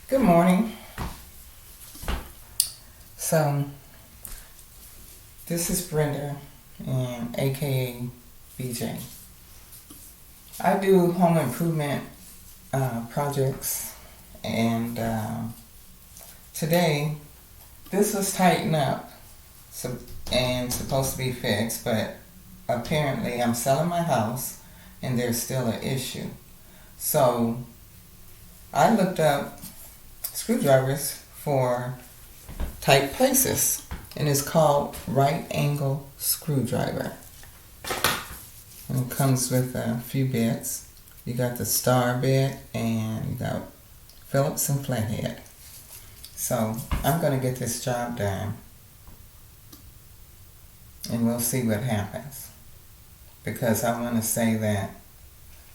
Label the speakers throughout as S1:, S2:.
S1: Good morning. So, this is Brenda, and aka BJ. I do home improvement projects, and today this was tightened up and supposed to be fixed, but apparently I'm selling my house and there's still an issue. So I looked up screwdrivers for tight places, and it's called right angle screwdriver. And it comes with a few bits. You got the star bit and you got Phillips and flathead. So I'm going to get this job done and we'll see what happens, because I want to say that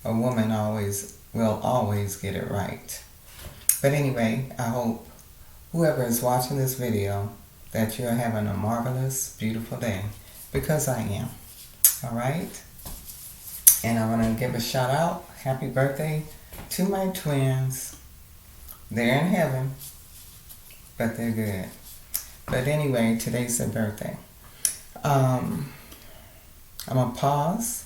S1: a woman will always get it right. But anyway, I hope whoever is watching this video that you're having a marvelous, beautiful day, because I am. All right? And I want to give a shout out, happy birthday to my twins. They're in heaven, but they're good. But anyway, today's their birthday. I'm going to pause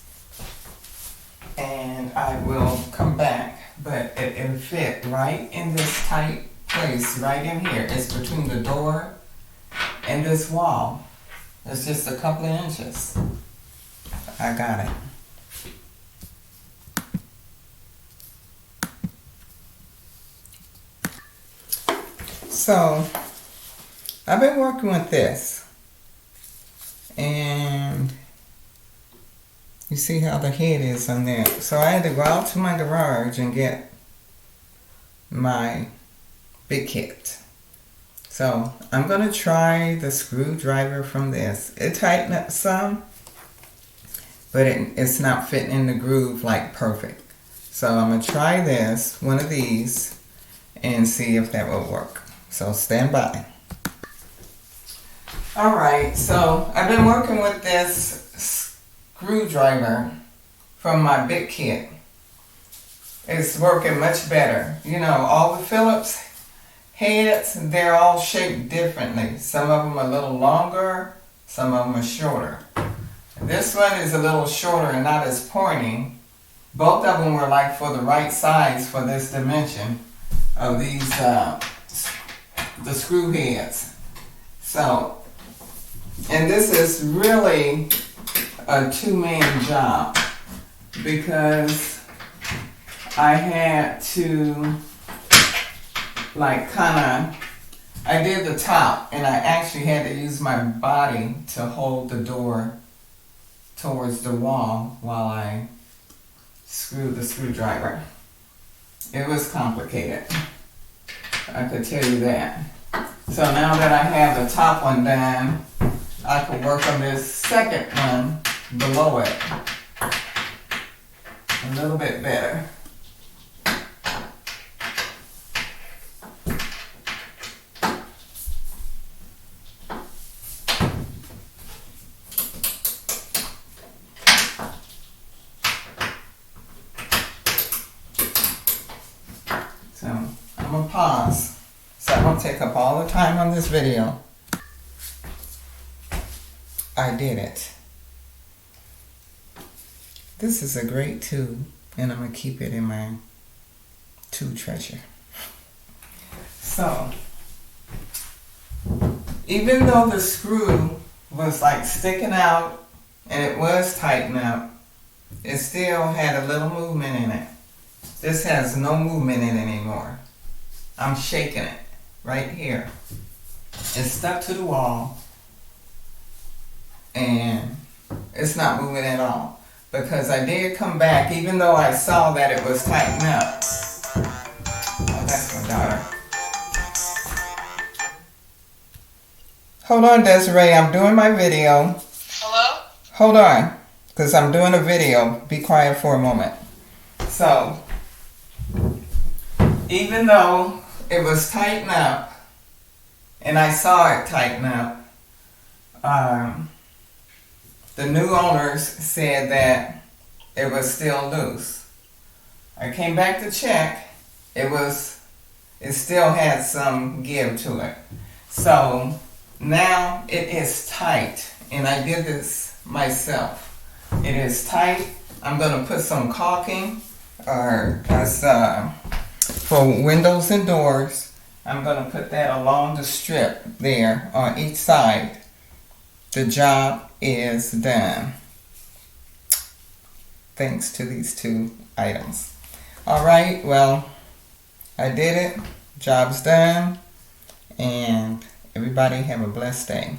S1: and I will come back, but it'll fit right in this tight place right in here. It's between the door and this wall. It's just a couple of inches. I got it. So I've been working with this, and you see how the head is on there. So I had to go out to my garage and get my big kit. So I'm going to try the screwdriver from this. It tightened up some, but it's not fitting in the groove like perfect. So I'm going to try this, one of these, and see if that will work. So stand by. Alright, so I've been working with this screwdriver from my big kit. It's working much better. You know, all the Phillips heads, they're all shaped differently. Some of them are a little longer, some of them are shorter. This one is a little shorter and not as pointy. Both of them were like for the right size for this dimension of these, the screw heads. So, and this is really a two-man job, because I had to I did the top, and I actually had to use my body to hold the door towards the wall while I screwed the screwdriver. It was complicated, I could tell you that. So now that I have the top one done, I can work on this second one below it a little bit better. So I'm going to pause, so I won't take up all the time on this video. I did it. This is a great tool, and I'm going to keep it in my tool treasure. So, even though the screw was like sticking out and it was tightened up, it still had a little movement in it. This has no movement in it anymore. I'm shaking it right here. It's stuck to the wall, and it's not moving at all, because I did come back even though I saw that it was tightened up. Oh, that's my daughter. Hold on, Desiree, I'm doing my video.
S2: Hello?
S1: Hold on, because I'm doing a video. Be quiet for a moment. So, even though it was tightened up, and I saw it tighten up, the new owners said that it was still loose. I came back to check. It was it still had some give to it. So now it is tight, and I did this myself. It is tight. I'm going to put some caulking, or as for windows and doors. I'm going to put that along the strip there on each side. The job is done, thanks to these two items. All right, well, I did it. Job's done. And everybody have a blessed day.